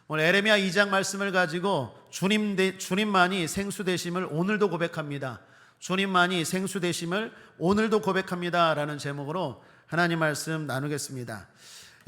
오늘 에레미야 2장 말씀을 가지고 주님만이 생수되심을 오늘도 고백합니다. 주님만이 생수되심을 오늘도 고백합니다 라는 제목으로 하나님 말씀 나누겠습니다.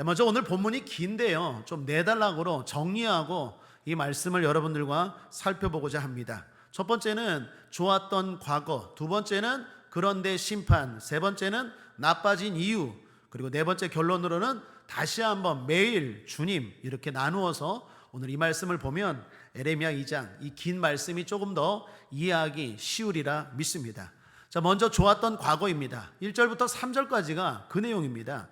먼저 오늘 본문이 긴데요, 좀 네달락으로 정리하고 이 말씀을 여러분들과 살펴보고자 합니다. 첫 번째는 좋았던 과거, 두 번째는 그런데 심판, 세 번째는 나빠진 이유, 그리고 네 번째 결론으로는 다시 한번 매일 주님, 이렇게 나누어서 오늘 이 말씀을 보면 에레미야 2장 이 긴 말씀이 조금 더 이해하기 쉬우리라 믿습니다. 자, 먼저 좋았던 과거입니다. 1절부터 3절까지가 그 내용입니다.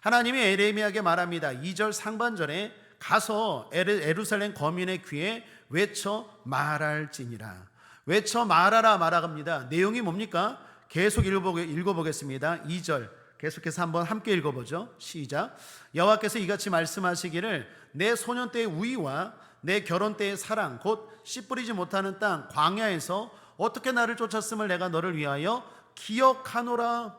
하나님이 에레미야에게 말합니다. 2절 상반절에 가서 예루살렘 거민의 귀에 외쳐 말할지니라. 외쳐 말하라 말합니다. 내용이 뭡니까? 계속 읽어보겠습니다. 2절 계속해서 한번 함께 읽어보죠. 시작. 여호와께서 이같이 말씀하시기를 내 소년 때의 우위와 내 결혼 때의 사랑 곧 씨 뿌리지 못하는 땅 광야에서 어떻게 나를 쫓았음을 내가 너를 위하여 기억하노라.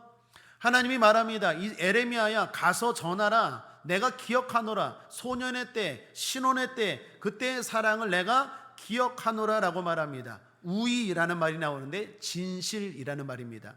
하나님이 말합니다. 이 에레미야야, 가서 전하라. 내가 기억하노라. 소년의 때, 신혼의 때, 그때의 사랑을 내가 기억하노라 라고 말합니다. 우위라는 말이 나오는데 진실이라는 말입니다.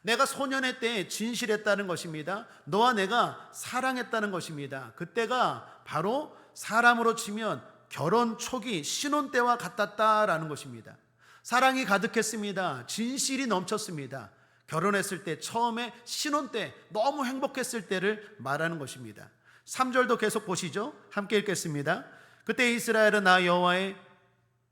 내가 소년의 때에 진실했다는 것입니다. 너와 내가 사랑했다는 것입니다. 그때가 바로 사람으로 치면 결혼 초기 신혼 때와 같았다라는 것입니다. 사랑이 가득했습니다. 진실이 넘쳤습니다. 결혼했을 때, 처음에 신혼 때 너무 행복했을 때를 말하는 것입니다. 3절도 계속 보시죠. 함께 읽겠습니다. 그때 이스라엘은 나 여호와의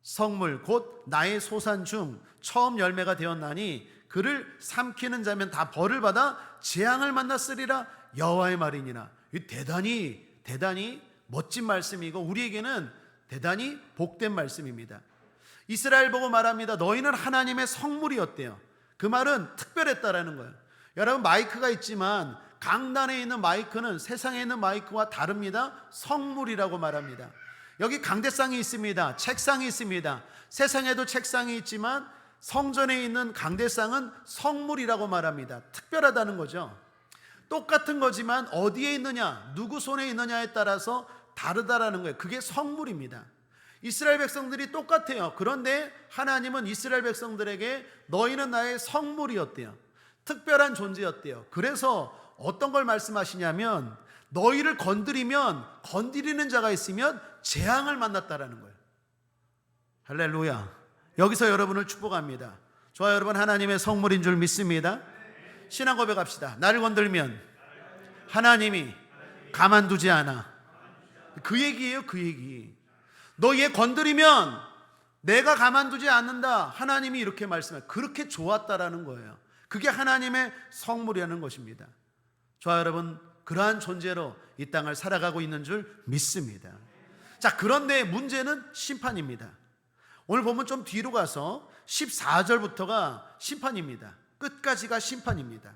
성물 곧 나의 소산 중 처음 열매가 되었나니 그를 삼키는 자면 다 벌을 받아 재앙을 만났으리라. 여호와의 말이니라. 대단히 멋진 말씀이고 우리에게는 대단히 복된 말씀입니다. 이스라엘 보고 말합니다. 너희는 하나님의 성물이었대요. 그 말은 특별했다라는 거예요. 여러분, 마이크가 있지만 강단에 있는 마이크는 세상에 있는 마이크와 다릅니다. 성물이라고 말합니다. 여기 강대상이 있습니다. 책상이 있습니다. 세상에도 책상이 있지만 성전에 있는 강대상은 성물이라고 말합니다. 특별하다는 거죠. 똑같은 거지만 어디에 있느냐, 누구 손에 있느냐에 따라서 다르다라는 거예요. 그게 성물입니다. 이스라엘 백성들이 똑같아요. 그런데 하나님은 이스라엘 백성들에게 너희는 나의 성물이었대요. 특별한 존재였대요. 그래서 어떤 걸 말씀하시냐면 너희를 건드리면, 건드리는 자가 있으면 재앙을 만났다라는 거예요. 할렐루야. 여기서 여러분을 축복합니다. 좋아요, 여러분, 하나님의 성물인 줄 믿습니다. 신앙 고백합시다. 나를 건들면 하나님이 가만두지 않아. 그 얘기예요. 그 얘기. 너 얘 건드리면 내가 가만두지 않는다. 하나님이 이렇게 말씀해요. 그렇게 좋았다라는 거예요. 그게 하나님의 성물이라는 것입니다. 좋아요, 여러분, 그러한 존재로 이 땅을 살아가고 있는 줄 믿습니다. 자, 그런데 문제는 심판입니다. 오늘 보면 좀 뒤로 가서 14절부터가 심판입니다. 끝까지가 심판입니다.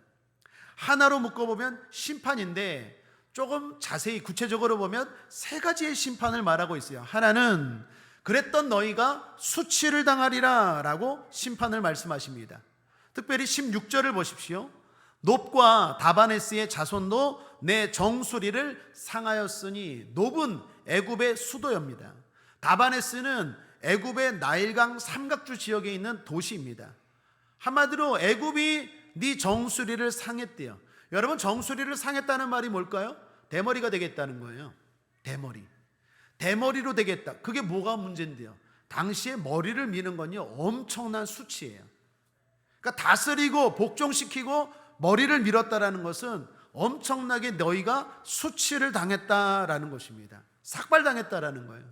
하나로 묶어보면 심판인데 조금 자세히 구체적으로 보면 세 가지의 심판을 말하고 있어요. 하나는 그랬던 너희가 수치를 당하리라 라고 심판을 말씀하십니다. 특별히 16절을 보십시오. 놉과 다바네스의 자손도 내 정수리를 상하였으니. 놉은 애굽의 수도입니다. 다바네스는 애굽의 나일강 삼각주 지역에 있는 도시입니다. 한마디로 애굽이 네 정수리를 상했대요. 여러분, 정수리를 상했다는 말이 뭘까요? 대머리가 되겠다는 거예요. 대머리로 되겠다. 그게 뭐가 문제인데요? 당시에 머리를 미는 건요, 엄청난 수치예요. 그러니까 다스리고 복종시키고 머리를 밀었다라는 것은 엄청나게 너희가 수치를 당했다라는 것입니다. 삭발당했다라는 거예요.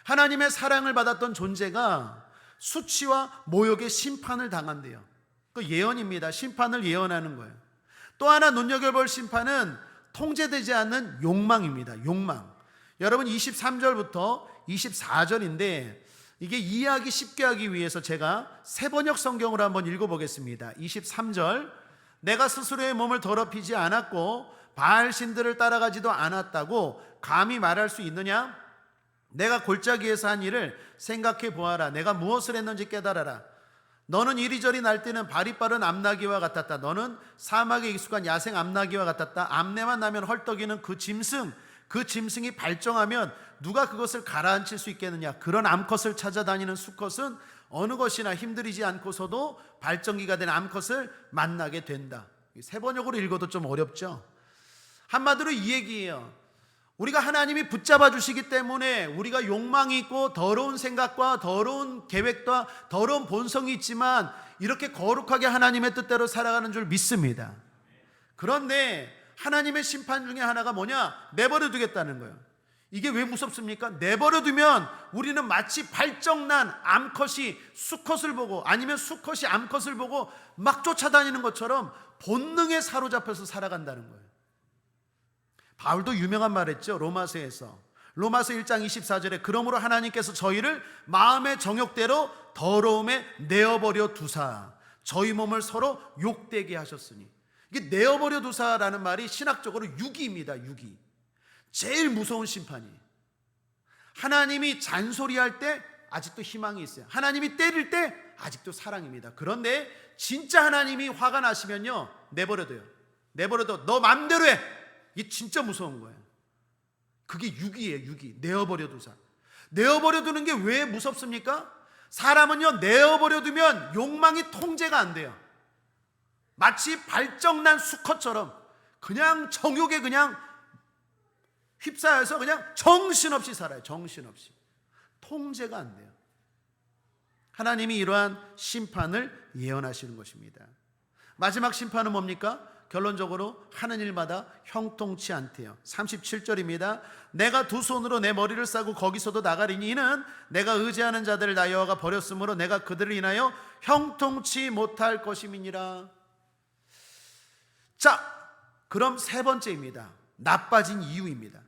하나님의 사랑을 받았던 존재가 수치와 모욕의 심판을 당한대요. 그 예언입니다. 심판을 예언하는 거예요. 또 하나 눈여겨볼 심판은 통제되지 않는 욕망입니다. 욕망. 여러분, 23절부터 24절인데 이게 이해하기 쉽게 하기 위해서 제가 세번역 성경으로 한번 읽어보겠습니다. 23절, 내가 스스로의 몸을 더럽히지 않았고 바알 신들을 따라가지도 않았다고 감히 말할 수 있느냐? 내가 골짜기에서 한 일을 생각해 보아라. 내가 무엇을 했는지 깨달아라. 너는 이리저리 날뛰는 발이 빠른 암나귀와 같았다. 너는 사막에 익숙한 야생 암나귀와 같았다. 암내만 나면 헐떡이는 그 짐승, 그 짐승이 발정하면 누가 그것을 가라앉힐 수 있겠느냐. 그런 암컷을 찾아다니는 수컷은 어느 것이나 힘들이지 않고서도 발정기가 된 암컷을 만나게 된다. 세 번역으로 읽어도 좀 어렵죠. 한마디로 이 얘기예요. 우리가 하나님이 붙잡아 주시기 때문에 우리가 욕망이 있고 더러운 생각과 더러운 계획과 더러운 본성이 있지만 이렇게 거룩하게 하나님의 뜻대로 살아가는 줄 믿습니다. 그런데 하나님의 심판 중에 하나가 뭐냐? 내버려 두겠다는 거예요. 이게 왜 무섭습니까? 내버려 두면 우리는 마치 발정난 암컷이 수컷을 보고 아니면 수컷이 암컷을 보고 막 쫓아다니는 것처럼 본능에 사로잡혀서 살아간다는 거예요. 바울도 유명한 말 했죠. 로마서에서 1장 24절에 그러므로 하나님께서 저희를 마음의 정욕대로 더러움에 내어버려 두사 저희 몸을 서로 욕되게 하셨으니, 이게 내어버려 두사라는 말이 신학적으로 유기입니다. 유기. 제일 무서운 심판이, 하나님이 잔소리할 때 아직도 희망이 있어요. 하나님이 때릴 때 아직도 사랑입니다. 그런데 진짜 하나님이 화가 나시면요, 내버려둬요. 내버려둬. 너 맘대로 해. 이게 진짜 무서운 거예요. 그게 유기예요. 유기. 내어버려 두사. 내어버려 두는 게 왜 무섭습니까? 사람은요, 내어버려 두면 욕망이 통제가 안 돼요. 마치 발정난 수컷처럼 그냥 정욕에 그냥 휩싸여서 그냥 정신없이 살아요. 정신없이. 통제가 안 돼요. 하나님이 이러한 심판을 예언하시는 것입니다. 마지막 심판은 뭡니까? 결론적으로 하는 일마다 형통치 않대요. 37절입니다. 내가 두 손으로 내 머리를 싸고 거기서도 나가리니 이는 내가 의지하는 자들을 나 여호와가 버렸으므로 내가 그들을 인하여 형통치 못할 것임이니라. 자, 그럼 세 번째입니다. 나빠진 이유입니다.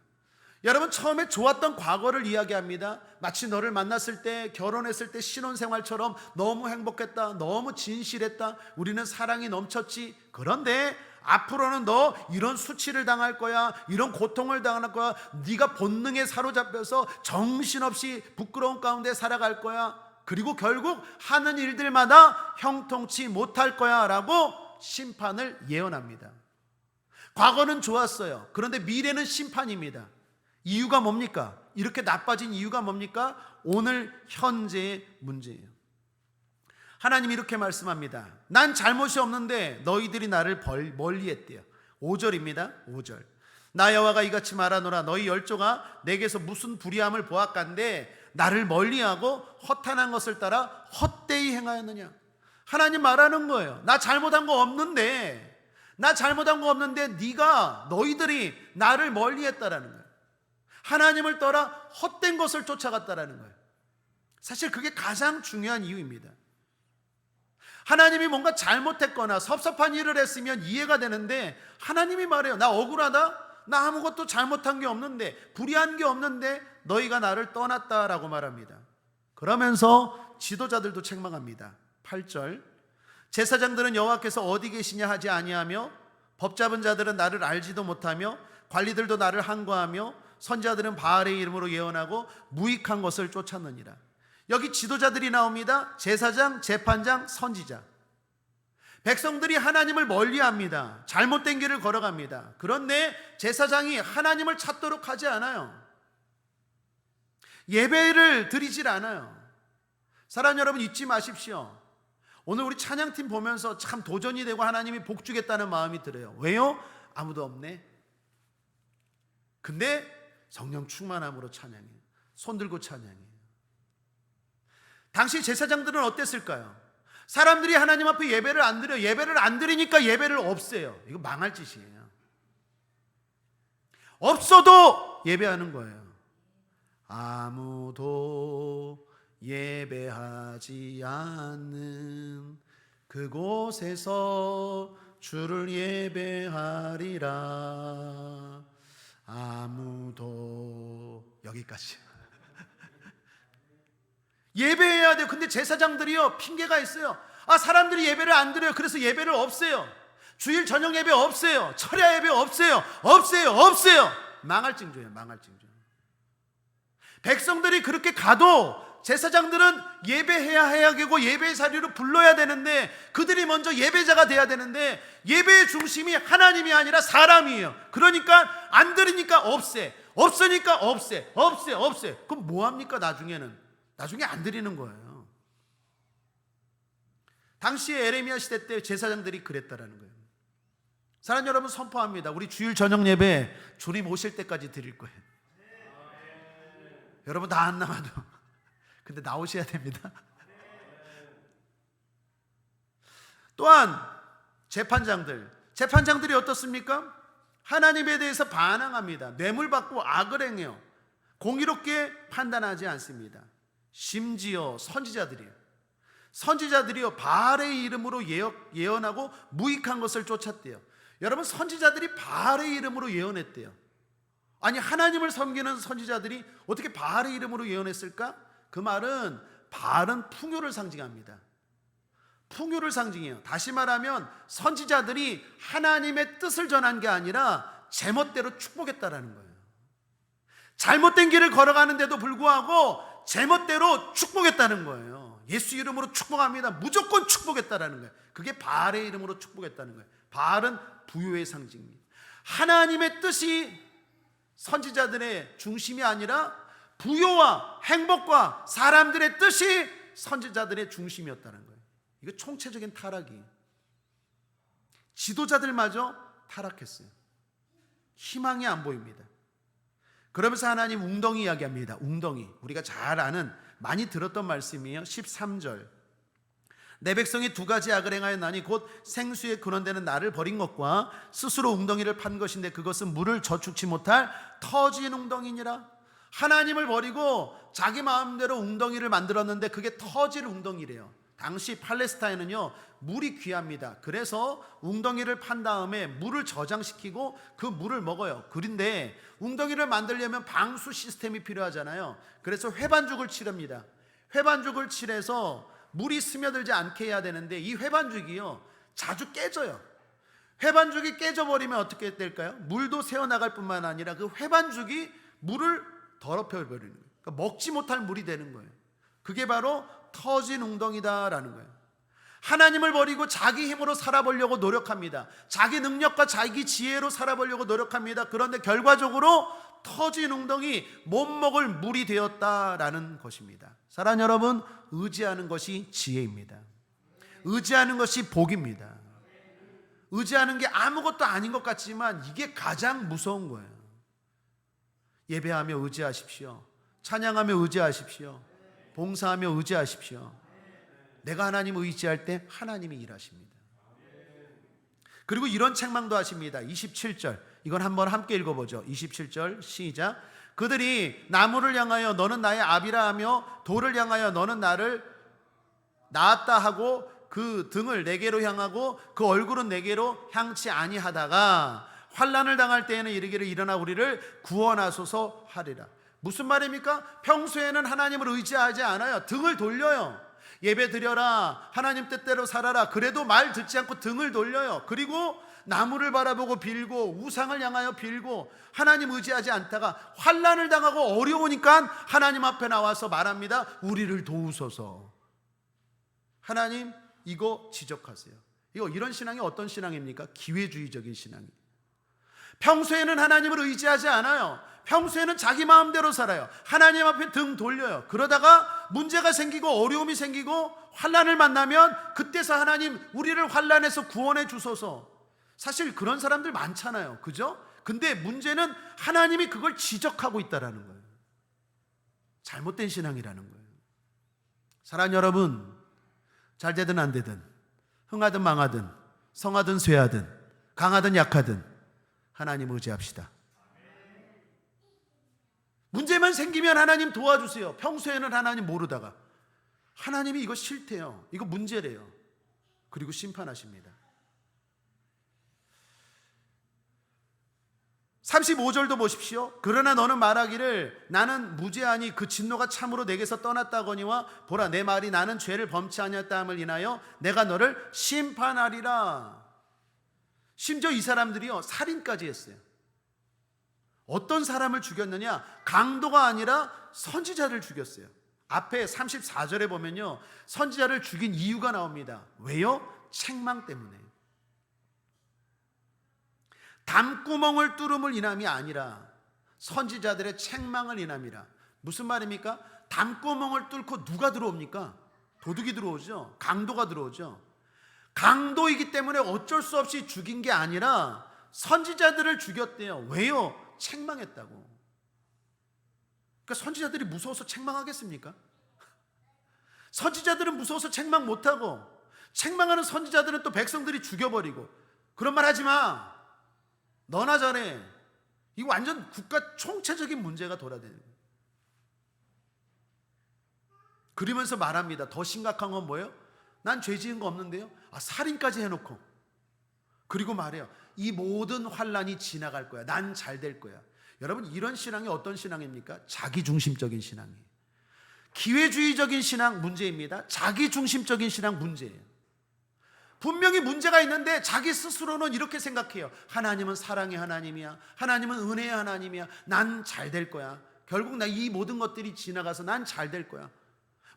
여러분, 처음에 좋았던 과거를 이야기합니다. 마치 너를 만났을 때, 결혼했을 때 신혼생활처럼 너무 행복했다, 너무 진실했다, 우리는 사랑이 넘쳤지. 그런데 앞으로는 너 이런 수치를 당할 거야, 이런 고통을 당할 거야, 네가 본능에 사로잡혀서 정신없이 부끄러운 가운데 살아갈 거야, 그리고 결국 하는 일들마다 형통치 못할 거야 라고 심판을 예언합니다. 과거는 좋았어요. 그런데 미래는 심판입니다. 이유가 뭡니까? 이렇게 나빠진 이유가 뭡니까? 오늘 현재의 문제예요. 하나님이 이렇게 말씀합니다. 난 잘못이 없는데 너희들이 나를 멀리했대요. 5절입니다. 5절. 나 여호와가 이같이 말하노라. 너희 열조가 내게서 무슨 불의함을 보았간데 나를 멀리하고 허탄한 것을 따라 헛되이 행하였느냐. 하나님 말하는 거예요. 나 잘못한 거 없는데, 네가 너희들이 나를 멀리했다라는 거예요. 하나님을 떠나 헛된 것을 쫓아갔다라는 거예요. 사실 그게 가장 중요한 이유입니다. 하나님이 뭔가 잘못했거나 섭섭한 일을 했으면 이해가 되는데, 하나님이 말해요. 나 억울하다? 나 아무것도 잘못한 게 없는데, 불의한 게 없는데 너희가 나를 떠났다라고 말합니다. 그러면서 지도자들도 책망합니다. 8절. 제사장들은 여호와께서 어디 계시냐 하지 아니하며, 법 잡은 자들은 나를 알지도 못하며, 관리들도 나를 항거하며, 선자들은 바알의 이름으로 예언하고 무익한 것을 쫓았느니라. 여기 지도자들이 나옵니다. 제사장, 재판장, 선지자. 백성들이 하나님을 멀리합니다. 잘못된 길을 걸어갑니다. 그런데 제사장이 하나님을 찾도록 하지 않아요. 예배를 드리질 않아요. 사랑하는 여러분, 잊지 마십시오. 오늘 우리 찬양팀 보면서 참 도전이 되고 하나님이 복 주겠다는 마음이 들어요. 왜요? 아무도 없네. 근데 성령 충만함으로 찬양해요. 손 들고 찬양해요. 당시 제사장들은 어땠을까요? 사람들이 하나님 앞에 예배를 안 드려요. 예배를 안 드리니까 예배를 없애요. 이거 망할 짓이에요. 없어도 예배하는 거예요. 아무도 예배하지 않는 그곳에서 주를 예배하리라. 아무도, 여기까지. 예배해야 돼요. 근데 제사장들이요, 핑계가 있어요. 사람들이 예배를 안 드려요. 그래서 예배를 없애요. 주일 저녁 예배 없애요. 철야 예배 없애요. 망할 징조예요. 망할 징조. 백성들이 그렇게 가도 제사장들은 예배해야 되고 예배의 자리로 불러야 되는데, 그들이 먼저 예배자가 돼야 되는데 예배의 중심이 하나님이 아니라 사람이에요. 그러니까 안 드리니까 없으니까 없애. 그럼 뭐합니까? 나중에 안 드리는 거예요. 당시에 에레미야 시대 때 제사장들이 그랬다라는 거예요. 사랑하는 여러분, 선포합니다. 우리 주일 저녁 예배 주님 오실 때까지 드릴 거예요. 여러분 다 안 남아도 근데 나오셔야 됩니다. 또한 재판장들이 어떻습니까? 하나님에 대해서 반항합니다. 뇌물 받고 악을 행해요. 공의롭게 판단하지 않습니다. 심지어 선지자들이요 바알의 이름으로 예언하고 무익한 것을 쫓았대요. 여러분, 선지자들이 바알의 이름으로 예언했대요. 아니, 하나님을 섬기는 선지자들이 어떻게 바알의 이름으로 예언했을까? 그 말은 바알은 풍요를 상징합니다. 풍요를 상징해요. 다시 말하면 선지자들이 하나님의 뜻을 전한 게 아니라 제멋대로 축복했다라는 거예요. 잘못된 길을 걸어가는데도 불구하고 제멋대로 축복했다는 거예요. 예수 이름으로 축복합니다. 무조건 축복했다라는 거예요. 그게 바알의 이름으로 축복했다는 거예요. 바알은 부요의 상징입니다. 하나님의 뜻이 선지자들의 중심이 아니라 부요와 행복과 사람들의 뜻이 선지자들의 중심이었다는 거예요. 이거 총체적인 타락이. 지도자들마저 타락했어요. 희망이 안 보입니다. 그러면서 하나님 웅덩이 이야기합니다. 웅덩이. 우리가 잘 아는, 많이 들었던 말씀이에요. 13절. 내 백성이 두 가지 악을 행하였나니 곧 생수에 근원되는 나를 버린 것과 스스로 웅덩이를 판 것인데 그것은 물을 저축치 못할 터진 웅덩이니라. 하나님을 버리고 자기 마음대로 웅덩이를 만들었는데 그게 터질 웅덩이래요. 당시 팔레스타인은요 물이 귀합니다. 그래서 웅덩이를 판 다음에 물을 저장시키고 그 물을 먹어요. 그런데 웅덩이를 만들려면 방수 시스템이 필요하잖아요. 그래서 회반죽을 칠합니다. 회반죽을 칠해서 물이 스며들지 않게 해야 되는데 이 회반죽이요 자주 깨져요. 회반죽이 깨져버리면 어떻게 될까요? 물도 새어나갈 뿐만 아니라 그 회반죽이 물을 더럽혀버리는 거예요. 그러니까 먹지 못할 물이 되는 거예요. 그게 바로 터진 웅덩이다라는 거예요. 하나님을 버리고 자기 힘으로 살아보려고 노력합니다. 자기 능력과 자기 지혜로 살아보려고 노력합니다. 그런데 결과적으로 터진 웅덩이, 못 먹을 물이 되었다라는 것입니다. 사랑하는 여러분, 의지하는 것이 지혜입니다. 의지하는 것이 복입니다. 의지하는 게 아무것도 아닌 것 같지만 이게 가장 무서운 거예요. 예배하며 의지하십시오. 찬양하며 의지하십시오. 봉사하며 의지하십시오. 내가 하나님을 의지할 때 하나님이 일하십니다. 그리고 이런 책망도 하십니다. 27절, 이건 한번 함께 읽어보죠. 27절 시작. 그들이 나무를 향하여 너는 나의 아비라 하며 돌을 향하여 너는 나를 낳았다 하고 그 등을 내게로 향하고 그 얼굴은 내게로 향치 아니하다가 환난을 당할 때에는 이르기를 일어나 우리를 구원하소서 하리라. 무슨 말입니까? 평소에는 하나님을 의지하지 않아요. 등을 돌려요. 예배 드려라, 하나님 뜻대로 살아라, 그래도 말 듣지 않고 등을 돌려요. 그리고 나무를 바라보고 빌고 우상을 향하여 빌고 하나님 의지하지 않다가 환난을 당하고 어려우니까 하나님 앞에 나와서 말합니다. 우리를 도우소서. 하나님 이거 지적하세요. 이런 신앙이 어떤 신앙입니까? 기회주의적인 신앙이에요. 평소에는 하나님을 의지하지 않아요. 평소에는 자기 마음대로 살아요. 하나님 앞에 등 돌려요. 그러다가 문제가 생기고 어려움이 생기고 환난을 만나면 그때서 하나님 우리를 환난에서 구원해 주소서. 사실 그런 사람들 많잖아요. 그죠? 근데 문제는 하나님이 그걸 지적하고 있다는 거예요. 잘못된 신앙이라는 거예요. 사랑하는 여러분, 잘 되든 안 되든, 흥하든 망하든, 성하든 쇠하든, 강하든 약하든 하나님 의지합시다. 문제만 생기면 하나님 도와주세요. 평소에는 하나님 모르다가 하나님이 이거 싫대요. 이거 문제래요. 그리고 심판하십니다. 35절도 보십시오. 그러나 너는 말하기를 나는 무죄하니 그 진노가 참으로 내게서 떠났다거니와 보라 내 말이 나는 죄를 범치 아니었다 함을 인하여 내가 너를 심판하리라. 심지어 이 사람들이요 살인까지 했어요. 어떤 사람을 죽였느냐? 강도가 아니라 선지자를 죽였어요. 앞에 34절에 보면요, 선지자를 죽인 이유가 나옵니다. 왜요? 책망 때문에. 담구멍을 뚫음을 인함이 아니라 선지자들의 책망을 인함이라. 무슨 말입니까? 담구멍을 뚫고 누가 들어옵니까? 도둑이 들어오죠. 강도가 들어오죠. 강도이기 때문에 어쩔 수 없이 죽인 게 아니라 선지자들을 죽였대요. 왜요? 책망했다고. 그러니까 선지자들이 무서워서 책망하겠습니까? 선지자들은 무서워서 책망 못하고, 책망하는 선지자들은 또 백성들이 죽여버리고. 그런 말 하지 마, 너나 잘해. 이거 완전 국가 총체적인 문제가 돌아다니는 거예요. 그러면서 말합니다. 더 심각한 건 뭐예요? 난 죄 지은 거 없는데요. 살인까지 해놓고. 그리고 말해요. 이 모든 환란이 지나갈 거야. 난 잘 될 거야. 여러분, 이런 신앙이 어떤 신앙입니까? 자기중심적인 신앙이에요. 기회주의적인 신앙 문제입니다. 자기중심적인 신앙 문제예요. 분명히 문제가 있는데 자기 스스로는 이렇게 생각해요. 하나님은 사랑의 하나님이야. 하나님은 은혜의 하나님이야. 난 잘 될 거야. 결국 나 이 모든 것들이 지나가서 난 잘 될 거야.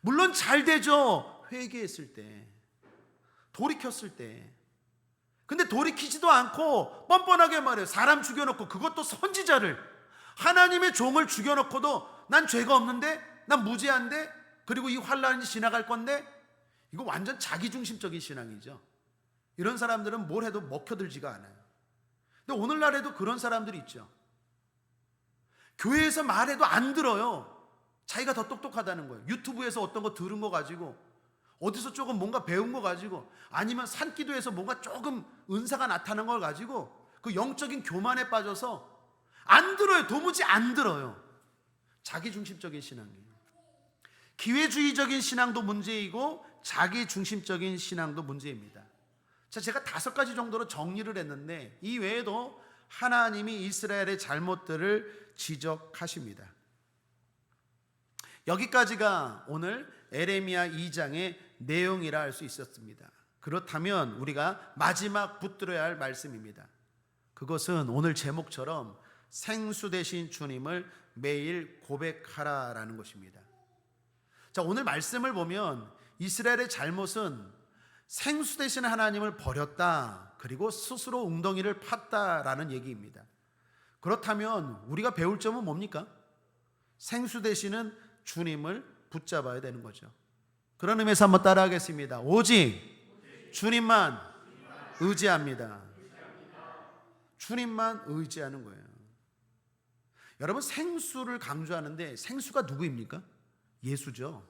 물론 잘 되죠. 회개했을 때, 돌이켰을 때. 근데 돌이키지도 않고 뻔뻔하게 말해요. 사람 죽여놓고, 그것도 선지자를, 하나님의 종을 죽여놓고도 난 죄가 없는데, 난 무죄한데, 그리고 이 환란이 지나갈 건데. 이거 완전 자기중심적인 신앙이죠. 이런 사람들은 뭘 해도 먹혀들지가 않아요. 근데 오늘날에도 그런 사람들이 있죠. 교회에서 말해도 안 들어요. 자기가 더 똑똑하다는 거예요. 유튜브에서 어떤 거 들은 거 가지고, 어디서 조금 뭔가 배운 거 가지고, 아니면 산기도에서 뭔가 조금 은사가 나타난 걸 가지고 그 영적인 교만에 빠져서 안 들어요. 도무지 안 들어요. 자기중심적인 신앙이에요. 기회주의적인 신앙도 문제이고 자기중심적인 신앙도 문제입니다. 자, 제가 5가지 정도로 정리를 했는데, 이 외에도 하나님이 이스라엘의 잘못들을 지적하십니다. 여기까지가 오늘 에레미야 2장의 내용이라 할 수 있었습니다. 그렇다면 우리가 마지막 붙들어야 할 말씀입니다. 그것은 오늘 제목처럼 생수 되신 주님을 매일 고백하라라는 것입니다. 자, 오늘 말씀을 보면 이스라엘의 잘못은 생수 되신 하나님을 버렸다, 그리고 스스로 웅덩이를 팠다라는 얘기입니다. 그렇다면 우리가 배울 점은 뭡니까? 생수 되시는 주님을 붙잡아야 되는 거죠. 그런 의미에서 한번 따라하겠습니다. 오직 주님만 의지합니다. 주님만 의지하는 거예요. 여러분, 생수를 강조하는데 생수가 누구입니까? 예수죠.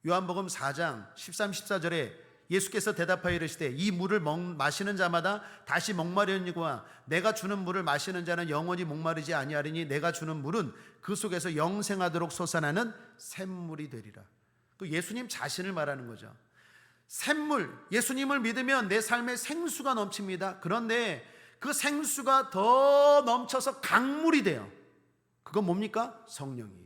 요한복음 4장 13, 14절에 예수께서 대답하여 이르시되 이 물을 마시는 자마다 다시 목마르니와 내가 주는 물을 마시는 자는 영원히 목마르지 아니하리니 내가 주는 물은 그 속에서 영생하도록 솟아나는 샘물이 되리라. 그 예수님 자신을 말하는 거죠. 샘물, 예수님을 믿으면 내 삶에 생수가 넘칩니다. 그런데 그 생수가 더 넘쳐서 강물이 돼요. 그건 뭡니까? 성령이에요.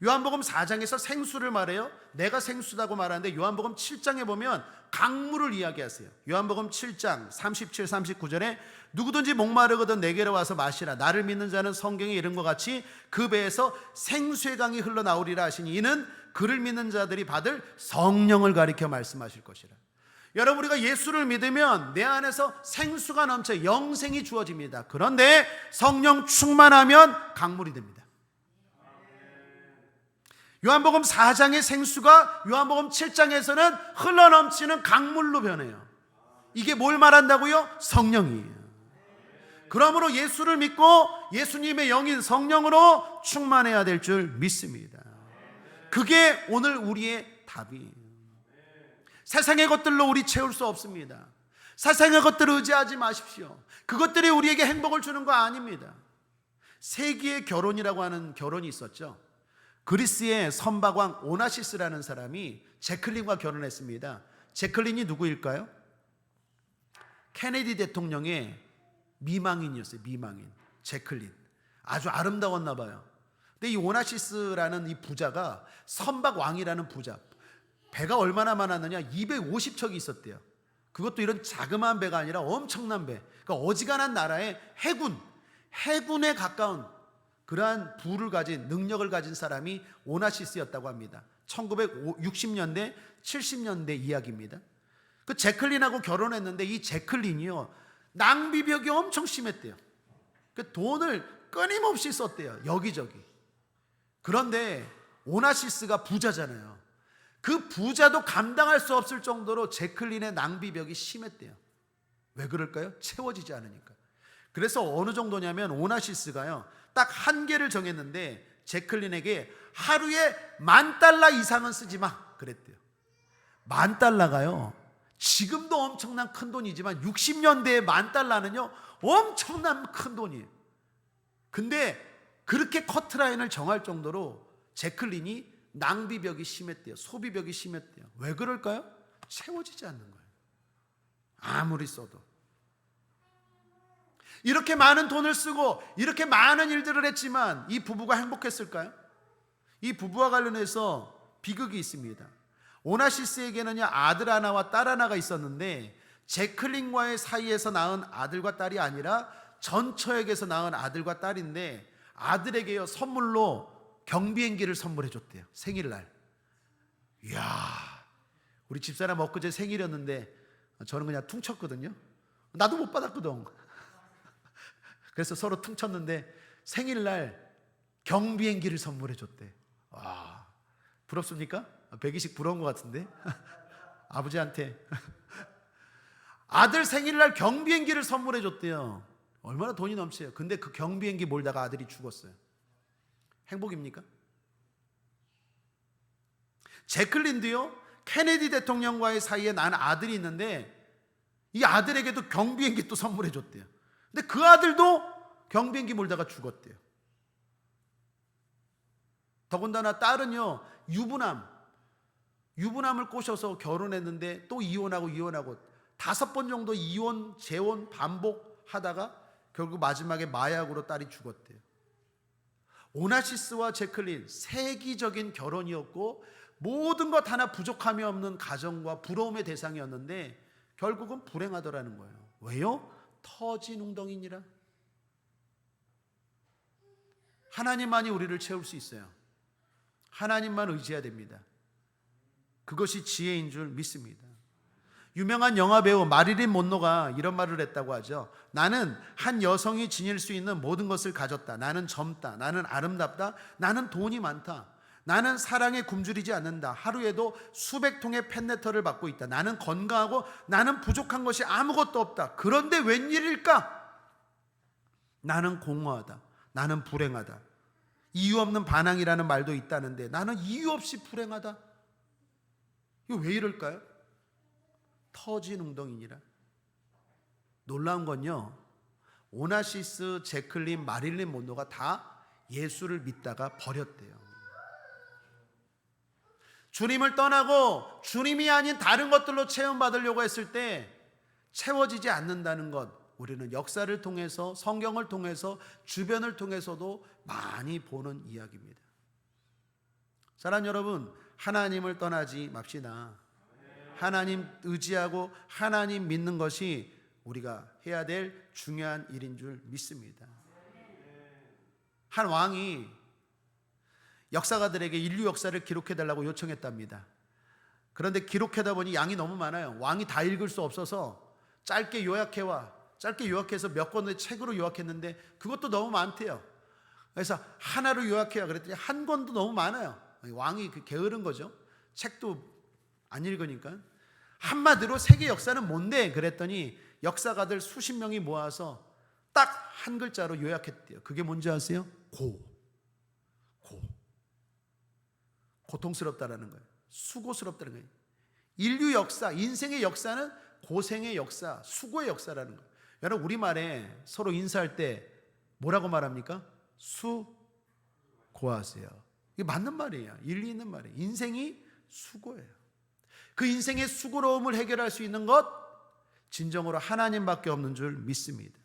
요한복음 4장에서 생수를 말해요. 내가 생수다고 말하는데 요한복음 7장에 보면 강물을 이야기하세요. 요한복음 7장 37, 39절에 누구든지 목마르거든 내게로 와서 마시라. 나를 믿는 자는 성경에 이른 것 같이 그 배에서 생수의 강이 흘러나오리라 하시니 이는 그를 믿는 자들이 받을 성령을 가리켜 말씀하실 것이라. 여러분, 우리가 예수를 믿으면 내 안에서 생수가 넘쳐 영생이 주어집니다. 그런데 성령 충만하면 강물이 됩니다. 요한복음 4장의 생수가 요한복음 7장에서는 흘러넘치는 강물로 변해요. 이게 뭘 말한다고요? 성령이에요. 그러므로 예수를 믿고 예수님의 영인 성령으로 충만해야 될 줄 믿습니다. 그게 오늘 우리의 답이에요. 세상의 것들로 우리 채울 수 없습니다. 세상의 것들을 의지하지 마십시오. 그것들이 우리에게 행복을 주는 거 아닙니다. 세기의 결혼이라고 하는 결혼이 있었죠. 그리스의 선박왕 오나시스라는 사람이 제클린과 결혼했습니다. 제클린이 누구일까요? 케네디 대통령의 미망인이었어요. 미망인 제클린. 아주 아름다웠나 봐요. 근데 이 오나시스라는 이 부자가 선박왕이라는 부자, 배가 얼마나 많았느냐, 250척이 있었대요. 그것도 이런 자그마한 배가 아니라 엄청난 배. 그러니까 어지간한 나라의 해군, 해군에 가까운 그러한 부를 가진, 능력을 가진 사람이 오나시스였다고 합니다. 1960년대 70년대 이야기입니다. 그 제클린하고 결혼했는데 이 제클린이요, 낭비벽이 엄청 심했대요. 그 돈을 끊임없이 썼대요, 여기저기. 그런데 오나시스가 부자잖아요. 그 부자도 감당할 수 없을 정도로 제클린의 낭비벽이 심했대요. 왜 그럴까요? 채워지지 않으니까. 그래서 어느 정도냐면 오나시스가요, 딱 한계를 정했는데 제클린에게 하루에 $10,000 이상은 쓰지 마 그랬대요. $10,000가요, 지금도 엄청난 큰 돈이지만 60년대에 $10,000는요 엄청난 큰 돈이에요. 근데 그렇게 커트라인을 정할 정도로 제클린이 낭비벽이 심했대요. 소비벽이 심했대요. 왜 그럴까요? 채워지지 않는 거예요. 아무리 써도. 이렇게 많은 돈을 쓰고 이렇게 많은 일들을 했지만 이 부부가 행복했을까요? 이 부부와 관련해서 비극이 있습니다. 오나시스에게는요, 아들 하나와 딸 하나가 있었는데 제클린과의 사이에서 낳은 아들과 딸이 아니라 전처에게서 낳은 아들과 딸인데, 아들에게요 선물로 경비행기를 선물해 줬대요, 생일날. 이야, 우리 집사람 엊그제 생일이었는데 저는 그냥 퉁쳤거든요. 나도 못 받았거든. 그래서 서로 퉁쳤는데 생일날 경비행기를 선물해 줬대. 와, 부럽습니까? 백이식 부러운 것 같은데. 아버지한테 아들 생일날 경비행기를 선물해 줬대요. 얼마나 돈이 넘쳐요. 근데 그 경비행기 몰다가 아들이 죽었어요. 행복입니까? 제클린도요, 케네디 대통령과의 사이에 난 아들이 있는데 이 아들에게도 경비행기 또 선물해 줬대요. 근데 그 아들도 경비행기 몰다가 죽었대요. 더군다나 딸은요, 유부남을 꼬셔서 결혼했는데 또 이혼하고 5번 정도 이혼, 재혼 반복하다가 결국 마지막에 마약으로 딸이 죽었대요. 오나시스와 제클린, 세기적인 결혼이었고 모든 것 하나 부족함이 없는 가정과 부러움의 대상이었는데 결국은 불행하더라는 거예요. 왜요? 터진 웅덩이니라. 하나님만이 우리를 채울 수 있어요. 하나님만 의지해야 됩니다. 그것이 지혜인 줄 믿습니다. 유명한 영화배우 마릴린 몬로가 이런 말을 했다고 하죠. 나는 한 여성이 지닐 수 있는 모든 것을 가졌다. 나는 젊다. 나는 아름답다. 나는 돈이 많다. 나는 사랑에 굶주리지 않는다. 하루에도 수백 통의 팬레터를 받고 있다. 나는 건강하고 나는 부족한 것이 아무것도 없다. 그런데 웬일일까? 나는 공허하다. 나는 불행하다. 이유 없는 반항이라는 말도 있다는데 나는 이유 없이 불행하다. 이거 왜 이럴까요? 터진 웅덩이니라. 놀라운 건요, 오나시스, 제클린, 마릴린 몬로가 다 예수를 믿다가 버렸대요. 주님을 떠나고 주님이 아닌 다른 것들로 체험받으려고 했을 때 채워지지 않는다는 것, 우리는 역사를 통해서, 성경을 통해서, 주변을 통해서도 많이 보는 이야기입니다. 사랑하는 여러분, 하나님을 떠나지 맙시다. 하나님 의지하고 하나님 믿는 것이 우리가 해야 될 중요한 일인 줄 믿습니다. 한 왕이 역사가들에게 인류 역사를 기록해달라고 요청했답니다. 그런데 기록하다 보니 양이 너무 많아요. 왕이 다 읽을 수 없어서 짧게 요약해서 몇 권의 책으로 요약했는데 그것도 너무 많대요. 그래서 하나로 요약해야 그랬더니 한 권도 너무 많아요. 왕이 게으른 거죠. 책도 안 읽으니까. 한마디로 세계 역사는 뭔데? 그랬더니 역사가들 수십 명이 모아서 딱 한 글자로 요약했대요. 그게 뭔지 아세요? 고통스럽다라는 거예요. 수고스럽다는 거예요. 인류 역사, 인생의 역사는 고생의 역사, 수고의 역사라는 거예요. 여러분, 우리말에 서로 인사할 때 뭐라고 말합니까? 수고하세요. 이게 맞는 말이에요. 일리 있는 말이에요. 인생이 수고예요. 그 인생의 수고로움을 해결할 수 있는 것, 진정으로 하나님밖에 없는 줄 믿습니다.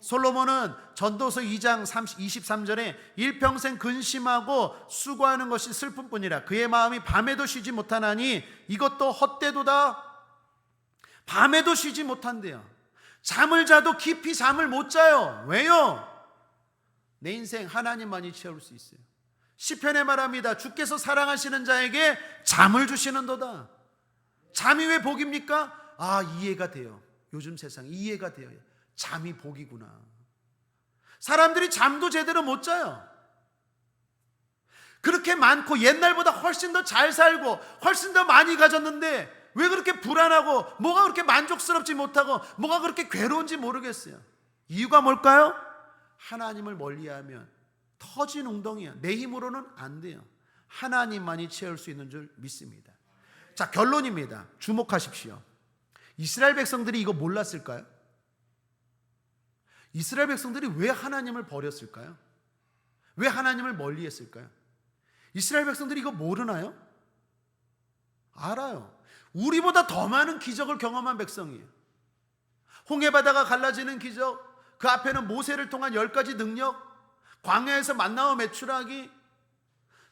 솔로몬은 전도서 2장 23절에 일평생 근심하고 수고하는 것이 슬픔뿐이라 그의 마음이 밤에도 쉬지 못하나니 이것도 헛되도다. 밤에도 쉬지 못한대요. 잠을 자도 깊이 잠을 못 자요. 왜요? 내 인생 하나님만이 채울 수 있어요. 시편에 말합니다. 주께서 사랑하시는 자에게 잠을 주시는도다. 잠이 왜 복입니까? 이해가 돼요. 요즘 세상 이해가 돼요. 잠이 복이구나. 사람들이 잠도 제대로 못 자요. 그렇게 많고 옛날보다 훨씬 더 잘 살고 훨씬 더 많이 가졌는데 왜 그렇게 불안하고 뭐가 그렇게 만족스럽지 못하고 뭐가 그렇게 괴로운지 모르겠어요. 이유가 뭘까요? 하나님을 멀리하면 터진 웅덩이야. 내 힘으로는 안 돼요. 하나님만이 채울 수 있는 줄 믿습니다. 자, 결론입니다. 주목하십시오. 이스라엘 백성들이 이거 몰랐을까요? 이스라엘 백성들이 왜 하나님을 버렸을까요? 왜 하나님을 멀리했을까요? 이스라엘 백성들이 이거 모르나요? 알아요. 우리보다 더 많은 기적을 경험한 백성이에요. 홍해바다가 갈라지는 기적, 그 앞에는 모세를 통한 10가지 능력, 광야에서 만나와 메추라기,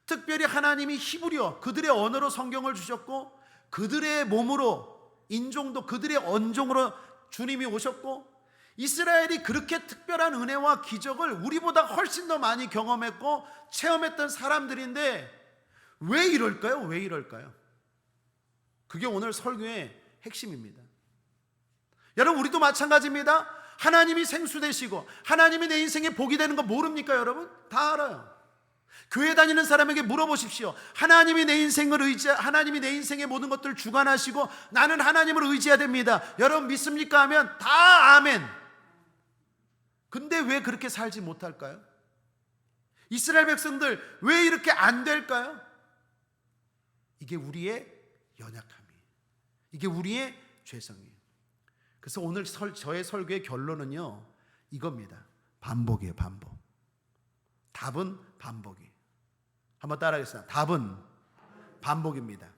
특별히 하나님이 히브리어 그들의 언어로 성경을 주셨고 그들의 몸으로 인종도 그들의 언종으로 주님이 오셨고 이스라엘이 그렇게 특별한 은혜와 기적을 우리보다 훨씬 더 많이 경험했고 체험했던 사람들인데 왜 이럴까요? 왜 이럴까요? 그게 오늘 설교의 핵심입니다. 여러분, 우리도 마찬가지입니다. 하나님이 생수되시고 하나님이 내 인생에 복이 되는 거 모릅니까? 여러분 다 알아요. 교회 다니는 사람에게 물어보십시오. 하나님이 내 인생의 모든 것들을 주관하시고 나는 하나님을 의지해야 됩니다, 여러분 믿습니까? 하면 다 아멘. 근데 왜 그렇게 살지 못할까요? 이스라엘 백성들 왜 이렇게 안 될까요? 이게 우리의 연약함이에요. 이게 우리의 죄성이에요. 그래서 오늘 저의 설교의 결론은요, 이겁니다. 반복이에요. 반복. 답은 반복이에요. 한번 따라하겠습니다. 답은 반복입니다.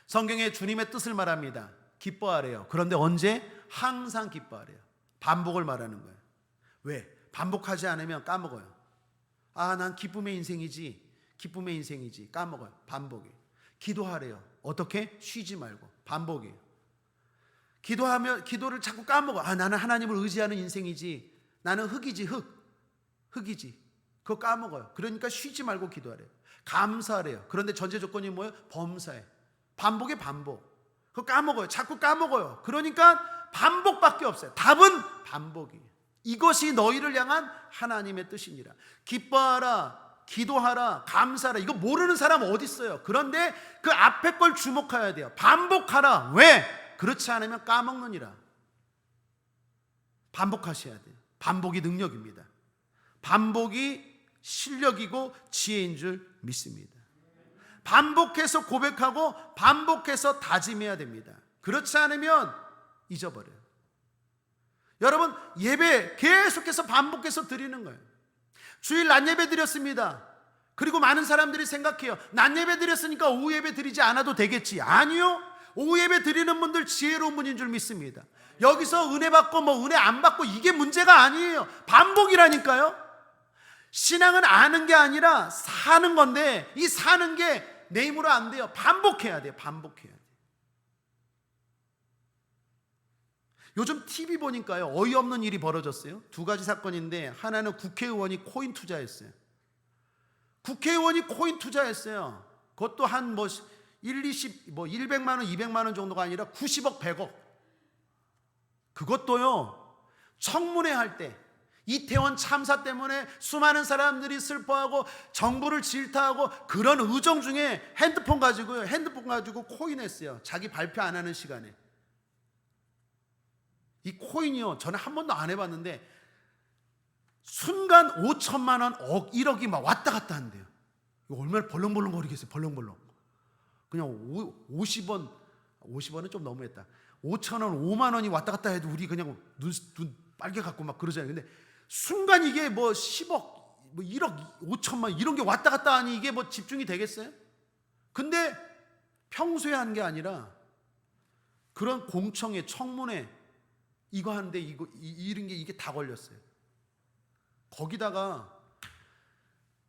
성경에 주님의 뜻을 말합니다. 기뻐하래요. 그런데 언제? 항상 기뻐하래요. 반복을 말하는 거예요. 왜? 반복하지 않으면 까먹어요. 난 기쁨의 인생이지. 기쁨의 인생이지. 까먹어요. 반복이에요. 기도하래요. 어떻게? 쉬지 말고. 반복이에요. 기도를 자꾸 까먹어. 나는 하나님을 의지하는 인생이지. 나는 흙이지, 흙이지. 그거 까먹어요. 그러니까 쉬지 말고 기도하래요. 감사하래요. 그런데 전제 조건이 뭐예요? 범사에. 반복의 반복. 그거 까먹어요. 자꾸 까먹어요. 그러니까 반복밖에 없어요. 답은 반복이에요. 이것이 너희를 향한 하나님의 뜻이니라. 기뻐하라, 기도하라, 감사하라. 이거 모르는 사람 어디 있어요? 그런데 그 앞에 걸 주목해야 돼요. 반복하라. 왜? 그렇지 않으면 까먹느니라. 반복하셔야 돼요. 반복이 능력입니다. 반복이 실력이고 지혜인 줄 믿습니다. 반복해서 고백하고 반복해서 다짐해야 됩니다. 그렇지 않으면 잊어버려요. 여러분, 예배 계속해서 반복해서 드리는 거예요. 주일 낮 예배 드렸습니다. 그리고 많은 사람들이 생각해요. 낮 예배 드렸으니까 오후 예배 드리지 않아도 되겠지. 아니요. 오후 예배 드리는 분들 지혜로운 분인 줄 믿습니다. 여기서 은혜 받고 은혜 안 받고 이게 문제가 아니에요. 반복이라니까요. 신앙은 아는 게 아니라 사는 건데 이 사는 게 내 힘으로 안 돼요. 반복해야 돼요. 반복해야 돼요. 요즘 TV 보니까요, 어이없는 일이 벌어졌어요. 두 가지 사건인데 하나는 국회의원이 코인 투자했어요. 국회의원이 코인 투자했어요. 그것도 한 100만 원, 200만 원 정도가 아니라 90억, 100억. 그것도요, 청문회 할 때 이태원 참사 때문에 수많은 사람들이 슬퍼하고 정부를 질타하고 그런 의정 중에 핸드폰 가지고 코인 했어요. 자기 발표 안 하는 시간에. 이 코인이요, 저는 한 번도 안 해봤는데 순간 5천만 원, 억, 1억이 막 왔다 갔다 한대요. 이거 얼마나 벌렁벌렁 거리겠어요. 벌렁벌렁. 그냥 50원은 좀 너무했다. 5천 원, 5만 원이 왔다 갔다 해도 우리 그냥 눈 빨개 갖고 막 그러잖아요. 근데 순간 이게 10억, 1억, 5천만 이런 게 왔다 갔다 하니 이게 집중이 되겠어요? 근데 평소에 한 게 아니라 그런 공청회, 청문회 이거 하는데 이런 게 이게 다 걸렸어요. 거기다가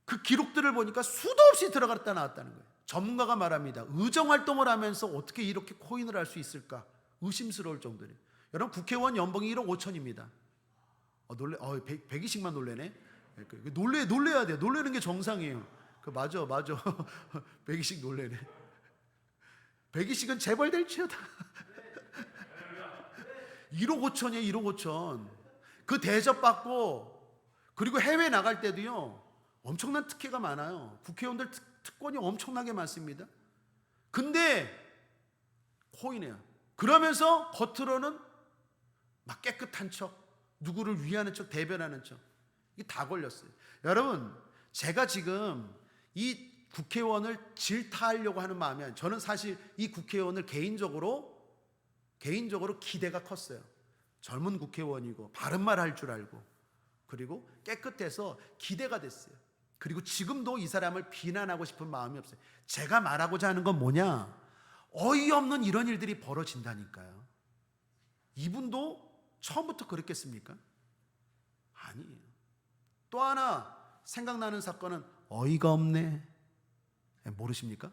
그 기록들을 보니까 수도 없이 들어갔다 나왔다는 거예요. 전문가가 말합니다. 의정활동을 하면서 어떻게 이렇게 코인을 할 수 있을까? 의심스러울 정도로. 여러분, 국회의원 연봉이 1억 5천입니다. 놀래, 100이씩만 놀래네. 놀래야 돼요. 놀래는 게 정상이에요. 맞아. 100이씩 놀래네. 100이씩은 재벌 치여다. 1억 5천이에요. 1억 5천. 그 대접받고, 그리고 해외 나갈 때도요, 엄청난 특혜가 많아요. 국회의원들 특권이 엄청나게 많습니다. 근데 코인이에요. 그러면서 겉으로는 막 깨끗한 척, 누구를 위하는 척, 대변하는 척. 이게 다 걸렸어요. 여러분, 제가 지금 이 국회의원을 질타하려고 하는 마음이 아니에요. 저는 사실 이 국회의원을 개인적으로 기대가 컸어요. 젊은 국회의원이고 바른말 할 줄 알고, 그리고 깨끗해서 기대가 됐어요. 그리고 지금도 이 사람을 비난하고 싶은 마음이 없어요. 제가 말하고자 하는 건 뭐냐, 어이없는 이런 일들이 벌어진다니까요. 이분도 처음부터 그랬겠습니까? 아니에요. 또 하나 생각나는 사건은 어이가 없네. 모르십니까?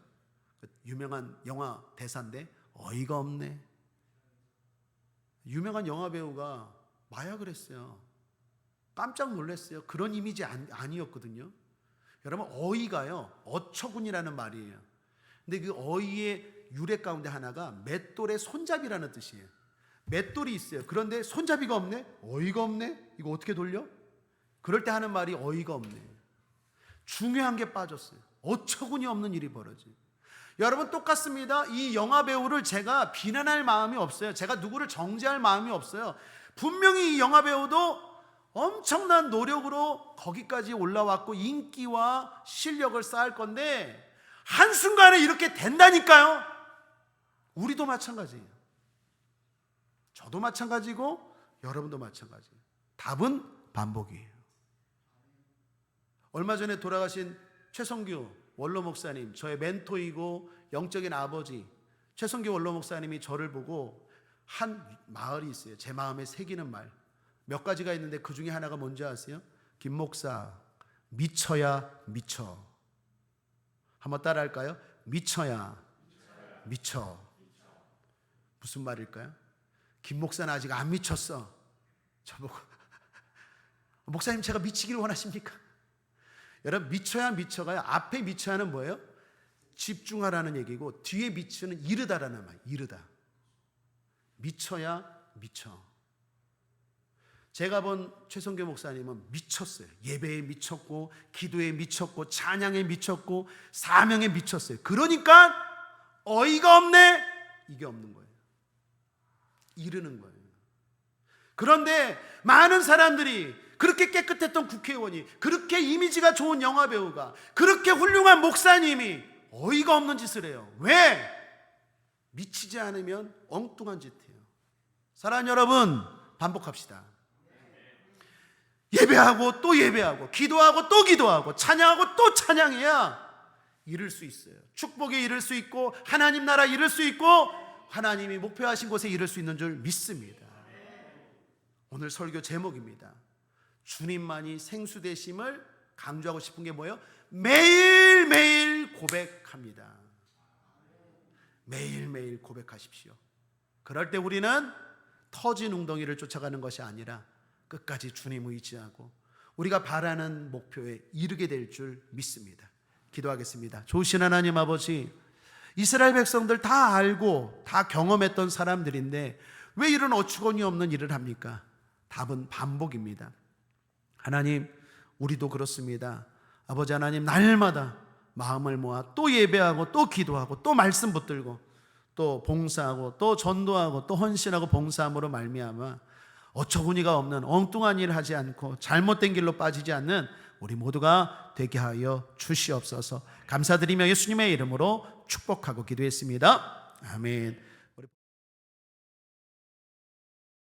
유명한 영화 대사인데 어이가 없네. 유명한 영화 배우가 마약을 했어요. 깜짝 놀랐어요. 그런 이미지 아니었거든요. 여러분, 어이가요, 어처구니라는 말이에요. 근데 그 어이의 유래 가운데 하나가 맷돌의 손잡이라는 뜻이에요. 맷돌이 있어요. 그런데 손잡이가 없네? 어이가 없네? 이거 어떻게 돌려? 그럴 때 하는 말이 어이가 없네. 중요한 게 빠졌어요. 어처구니 없는 일이 벌어져요. 여러분, 똑같습니다. 이 영화 배우를 제가 비난할 마음이 없어요. 제가 누구를 정죄할 마음이 없어요. 분명히 이 영화 배우도 엄청난 노력으로 거기까지 올라왔고 인기와 실력을 쌓을 건데 한순간에 이렇게 된다니까요. 우리도 마찬가지예요. 저도 마찬가지고 여러분도 마찬가지예요. 답은 반복이에요. 얼마 전에 돌아가신 최성규 원로 목사님, 저의 멘토이고 영적인 아버지 최성규 원로 목사님이 저를 보고 한 말이 있어요. 제 마음에 새기는 말. 몇 가지가 있는데 그 중에 하나가 뭔지 아세요? 김 목사, 미쳐야 미쳐. 한번 따라할까요? 미쳐야 미쳐. 무슨 말일까요? 김 목사는 아직 안 미쳤어. 저보고 목사님, 제가 미치기를 원하십니까? 여러분, 미쳐야 미쳐가요. 앞에 미쳐야는 뭐예요? 집중하라는 얘기고, 뒤에 미쳐는 이르다라는 말. 이르다. 미쳐야 미쳐. 제가 본 최성규 목사님은 미쳤어요. 예배에 미쳤고, 기도에 미쳤고, 찬양에 미쳤고, 사명에 미쳤어요. 그러니까 어이가 없네, 이게 없는 거예요. 이르는 거예요. 그런데 많은 사람들이, 그렇게 깨끗했던 국회의원이, 그렇게 이미지가 좋은 영화배우가, 그렇게 훌륭한 목사님이 어이가 없는 짓을 해요. 왜? 미치지 않으면 엉뚱한 짓 해요. 사랑하는 여러분, 반복합시다. 예배하고 또 예배하고, 기도하고 또 기도하고, 찬양하고 또 찬양해야 이룰 수 있어요. 축복에 이룰 수 있고, 하나님 나라 이룰 수 있고, 하나님이 목표하신 곳에 이룰 수 있는 줄 믿습니다. 오늘 설교 제목입니다. 주님만이 생수되심을 강조하고 싶은 게 뭐예요? 매일매일 고백합니다. 매일매일 고백하십시오. 그럴 때 우리는 터진 웅덩이를 쫓아가는 것이 아니라 끝까지 주님 의지하고 우리가 바라는 목표에 이르게 될 줄 믿습니다. 기도하겠습니다. 좋으신 하나님 아버지, 이스라엘 백성들 다 알고 다 경험했던 사람들인데 왜 이런 어처구니 없는 일을 합니까? 답은 반복입니다. 하나님, 우리도 그렇습니다. 아버지 하나님, 날마다 마음을 모아 또 예배하고 또 기도하고 또 말씀 붙들고 또 봉사하고 또 전도하고 또 헌신하고 봉사함으로 말미암아 어처구니가 없는 엉뚱한 일을 하지 않고 잘못된 길로 빠지지 않는 우리 모두가 되게 하여 주시옵소서. 감사드리며 예수님의 이름으로 축복하고 기도했습니다. 아멘.